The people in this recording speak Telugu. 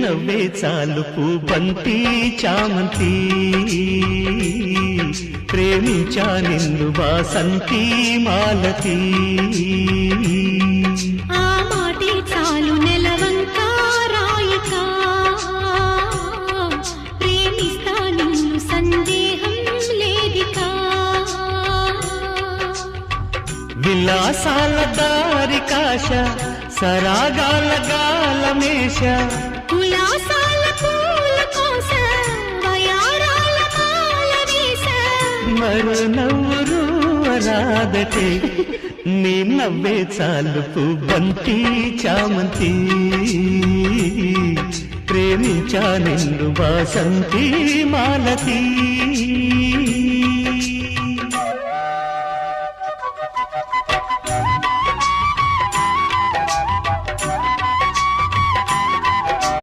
నవ్వే చాలు పూబంతి చామంతి ప్రేమించా నిన్ను వాసంతి మాలతి ఆ మాటే చాలు నెలవంక రాయిక ప్రేమిస్తా నిన్ను సందేహం లేదిక విలాసాల దారికాశ సరాగాల గాలమేష ఉల్లాసాల పూల కోస వయారాల మాల వేస మరో నవ్వురు రాదటే నీ నవ్వే చాలు పూబంతి చామంతి ప్రేమించా నిన్ను వాసంతి మాలతి